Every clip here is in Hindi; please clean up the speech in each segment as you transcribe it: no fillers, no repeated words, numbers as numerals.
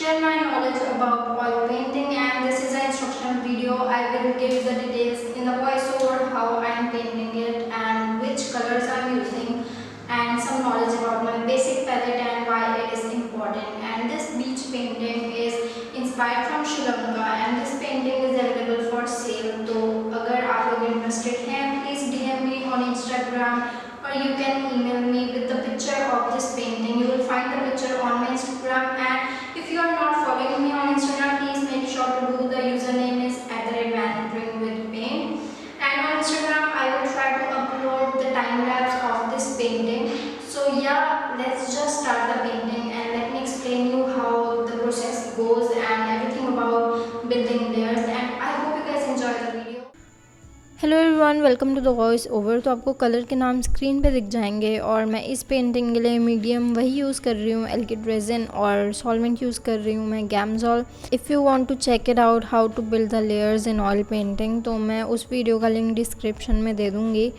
share my knowledge about oil painting, and this is an instructional video. I will give the details in the voiceover how I am painting it and which colors I am using, and some knowledge about my basic palette and why it is important. And this beach painting is inspired from Sri Lanka, and this painting is available for sale. तो अगर आप लोग interested हैं, please DM me on Instagram, or you can email me with the picture of this painting. You will find the picture on my Instagram, and if you are not following me on Instagram, please make sure to do. The username is @vanpringwithpaint, and on Instagram I will try to upload the time lapse of this painting. So yeah, let's just start the painting and let me explain you how the process goes and everything about building layers, and I hope you guys enjoy the video. Hello everyone, welcome to the voice over. तो आपको कलर के नाम स्क्रीन पे दिख जाएंगे और मैं इस पेंटिंग के लिए मीडियम वही यूज़ कर रही हूँ, एल्किड रेजिन, और सॉल्वेंट यूज़ कर रही हूँ मैं Gamsol. If you want to check it out how to build the layers in oil painting, तो मैं उस वीडियो का लिंक डिस्क्रिप्शन में दे दूँगी।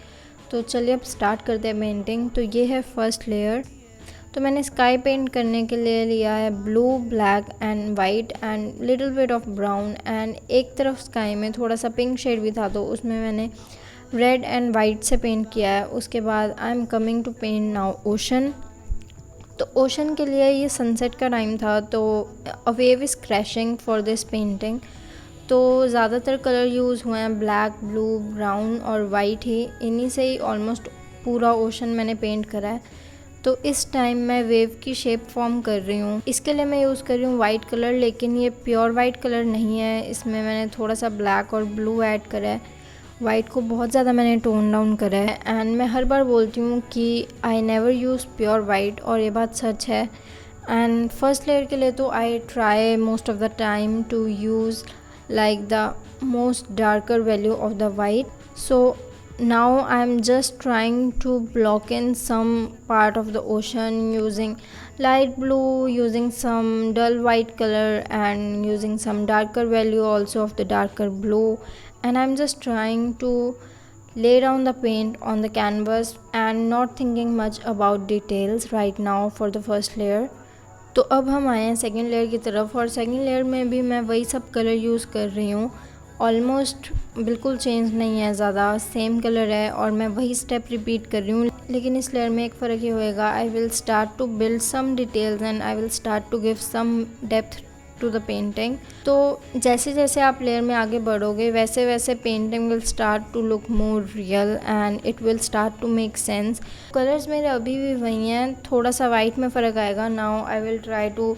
तो चलिए अब स्टार्ट करते हैं पेंटिंग। तो ये है फर्स्ट लेयर। तो मैंने स्काई पेंट करने के लिए लिया है blue, black and white and little bit of brown, and एक तरफ स्काई में थोड़ा सा पिंक शेड भी था तो उसमें मैंने रेड एंड वाइट से पेंट किया है। उसके बाद I am coming to paint now ocean. तो ओशन के लिए ये सनसेट का टाइम था, तो a wave is crashing for this painting. तो ज़्यादातर कलर यूज़ हुए हैं ब्लैक, ब्लू, ब्राउन और वाइट ही। इन्हीं से ही ऑलमोस्ट पूरा ओशन मैंने पेंट करा है। तो इस टाइम मैं वेव की शेप फॉर्म कर रही हूँ। इसके लिए मैं यूज़ कर रही हूँ वाइट कलर, लेकिन ये प्योर वाइट कलर नहीं है। इसमें मैंने थोड़ा सा ब्लैक और ब्लू ऐड करा है। वाइट को बहुत ज़्यादा मैंने टोन डाउन करा है। एंड मैं हर बार बोलती हूँ कि I never use pure white, और ये बात सच है। एंड फर्स्ट लेयर के लिए तो I try most of the time to use like the most darker value of the white. So now I'm just trying to block in some part of the ocean using light blue, using some dull white color, and using some darker value also of the darker blue. And I'm just trying to lay down the paint on the canvas and not thinking much about details right now for the first layer. तो अब हम आए हैं सेकेंड लेयर की तरफ, और सेकेंड लेयर में भी मैं वही सब कलर यूज़ कर रही हूँ। ऑलमोस्ट बिल्कुल चेंज नहीं है, ज़्यादा सेम कलर है, और मैं वही स्टेप रिपीट कर रही हूँ। लेकिन इस लेयर में एक फ़र्क ये होएगा, I will start to build some details and I will start to give some depth to the painting. तो जैसे जैसे आप लेयर में आगे बढ़ोगे वैसे वैसे painting will start to look more real and it will start to make sense. Colours मेरे अभी भी वही हैं, थोड़ा सा वाइट में फ़र्क आएगा। Now I will try to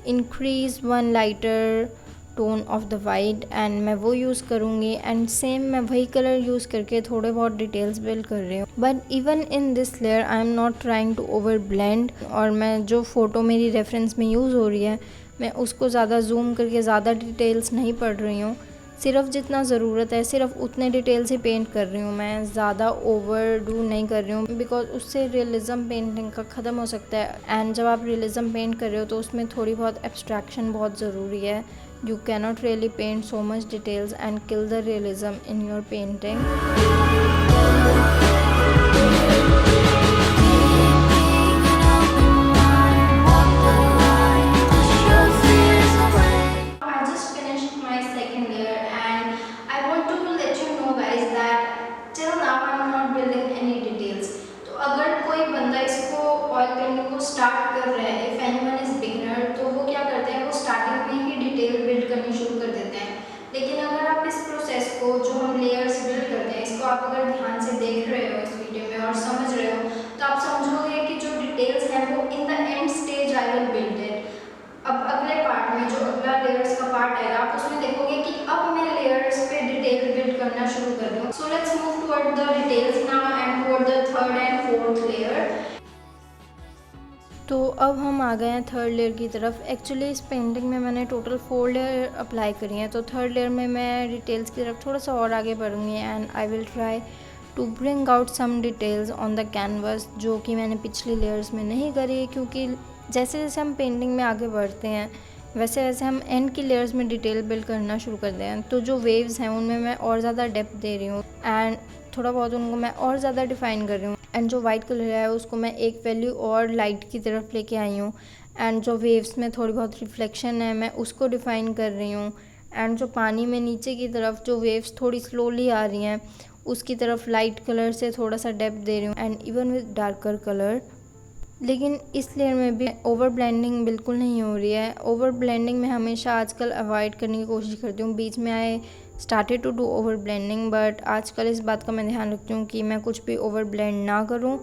increase one lighter tone of the white, and मैं वो यूज़ करूँगी। एंड सेम मैं वही कलर यूज़ करके थोड़े बहुत डिटेल्स बिल्ड कर रही हूँ। But even in this layer I am not trying to over blend, और मैं जो फ़ोटो मेरी रेफरेंस में यूज़ हो रही है मैं उसको ज़्यादा जूम करके ज़्यादा डिटेल्स नहीं पढ़ रही हूँ। सिर्फ जितना ज़रूरत है सिर्फ उतने डिटेल्स ही पेंट कर रही हूँ मैं, ज़्यादा ओवर डू नहीं कर रही हूँ, बिकॉज उससे रियलिज़म पेंटिंग का ख़त्म हो सकता है। एंड जब आप रियलिज़म पेंट कर रहे हो तो उसमें थोड़ी बहुत एब्स्ट्रैक्शन बहुत ज़रूरी है। You cannot really paint so much details and kill the realism in your painting. Start कर रहे हैं, इफ एनीवन इज बिगिनर, तो वो क्या करते हैं, वो स्टार्टिंग में ही डिटेल बिल्ड करनी शुरू कर देते हैं। लेकिन अगर आप इस प्रोसेस को, जो हम लेयर्स बिल्ड करते हैं, इसको आप अगर ध्यान से देख रहे हो इस वीडियो में और समझ रहे हो, तो आप समझोगे कि जो डिटेल्स हैं वो in the end stage I will build it. अब अगले पार्ट में जो अगला लेयर्स का पार्ट आएगा, आप उसमें देखोगे कि अब मैं लेयर्स पे डिटेल बिल्ड करना शुरू कर रही हूँ। So let's move toward the details now and toward the third and fourth layer. तो अब हम आ गए हैं थर्ड लेयर की तरफ। एक्चुअली इस पेंटिंग में मैंने टोटल 4 लेयर अप्लाई करी हैं, तो थर्ड लेयर में मैं डिटेल्स की तरफ थोड़ा सा और आगे बढ़ूँगी, and I will try to bring out some details on the canvas, जो कि मैंने पिछली लेयर्स में नहीं करी। क्योंकि जैसे जैसे हम पेंटिंग में आगे बढ़ते हैं वैसे वैसे हम एंड की लेयर्स में डिटेल बिल्ड करना शुरू करते हैं। तो जो वेव्स हैं उनमें मैं और ज़्यादा डेप्थ दे रही हूँ, एंड थोड़ा बहुत उनको मैं और ज़्यादा डिफ़ाइन कर रही हूँ। एंड जो वाइट कलर है उसको मैं एक वैल्यू और लाइट की तरफ लेके आई हूँ, एंड जो वेव्स में थोड़ी बहुत रिफ्लेक्शन है मैं उसको डिफ़ाइन कर रही हूँ। एंड जो पानी में नीचे की तरफ जो वेव्स थोड़ी स्लोली आ रही हैं उसकी तरफ लाइट कलर से थोड़ा सा डेप्थ दे रही हूँ and even with darker colour. लेकिन इस लेयर में भी ओवर ब्लेंडिंग बिल्कुल नहीं हो रही है। ओवर ब्लेंडिंग में हमेशा आजकल अवॉइड करने की कोशिश करती हूँ। बीच में I started to do over blending, but आजकल इस बात का मैं ध्यान रखती हूँ कि मैं कुछ भी ओवर ब्लेंड ना करूँ।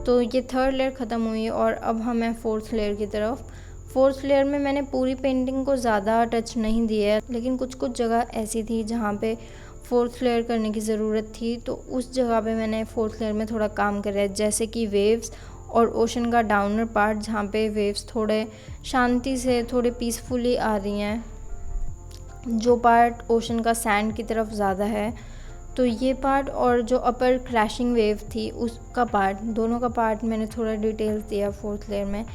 तो ये थर्ड लेयर ख़त्म हुई और अब हम हैं फोर्थ लेयर की तरफ। फोर्थ लेयर में मैंने पूरी पेंटिंग को ज़्यादा टच नहीं दिया है, लेकिन कुछ कुछ जगह ऐसी थी जहाँ पे फोर्थ लेयर करने की ज़रूरत थी, तो उस जगह पे मैंने फोर्थ लेयर में थोड़ा काम करा है। जैसे कि वेव्स और ओशन का डाउनर पार्ट, जहाँ पे वेव्स थोड़े शांति से थोड़े पीसफुली आ रही हैं, जो पार्ट ओशन का सैंड की तरफ ज़्यादा है। तो ये पार्ट और जो अपर क्रैशिंग वेव थी उसका पार्ट, दोनों का पार्ट मैंने थोड़ा डिटेल्स दिया फोर्थ लेयर में।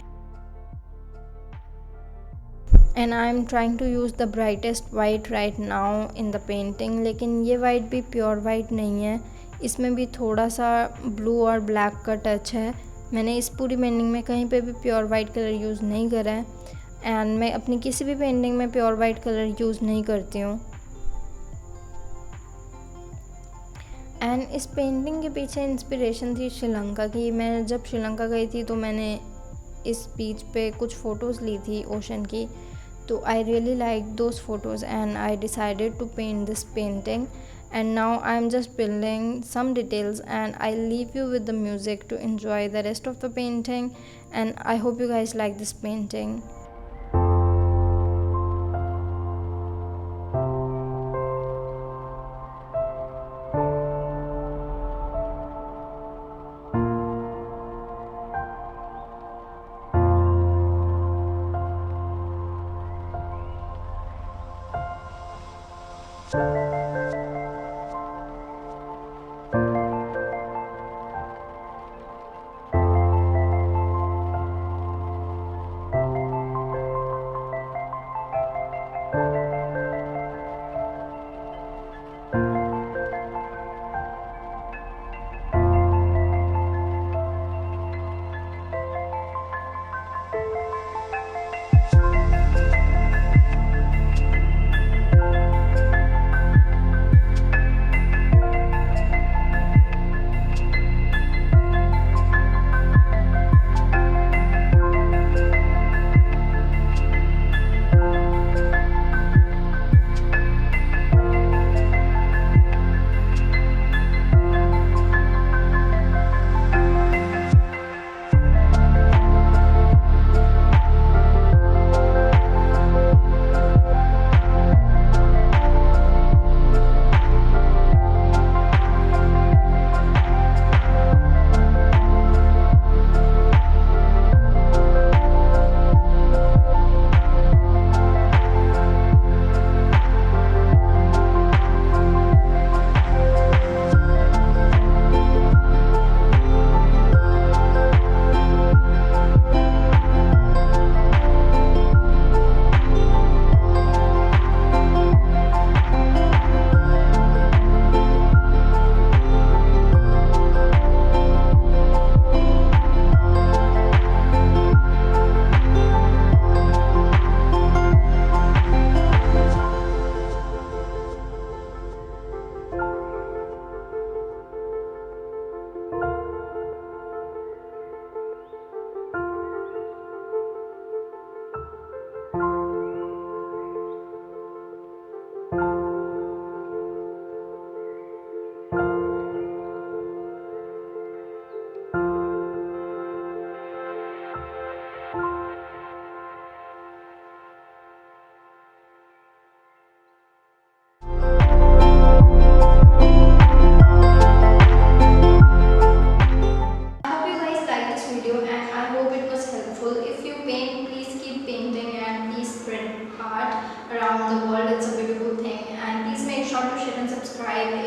And I am trying to use the brightest white right now in the painting. लेकिन ये वाइट भी प्योर वाइट नहीं है, इसमें भी थोड़ा सा ब्लू और ब्लैक का टच है। मैंने इस पूरी पेंटिंग में कहीं पे भी प्योर वाइट कलर यूज़ नहीं करा है, एंड मैं अपनी किसी भी पेंटिंग में प्योर वाइट कलर यूज़ नहीं करती हूँ। एंड इस पेंटिंग के पीछे इंस्पिरेशन थी श्रीलंका की। मैं जब श्रीलंका गई थी तो मैंने इस बीच पे कुछ फ़ोटोज़ ली थी ओशन की, तो I really like those photos and I decided to paint this painting. And now I am just building some details and I leave you with the music to enjoy the rest of the painting, and I hope you guys like this painting.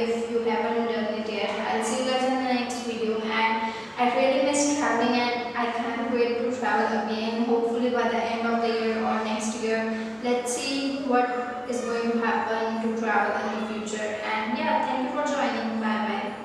if you haven't done it yet. I'll see you guys in the next video, and I really miss traveling and I can't wait to travel travel again, hopefully by the end of the year or next year. Let's see what is going to happen to travel in the future, and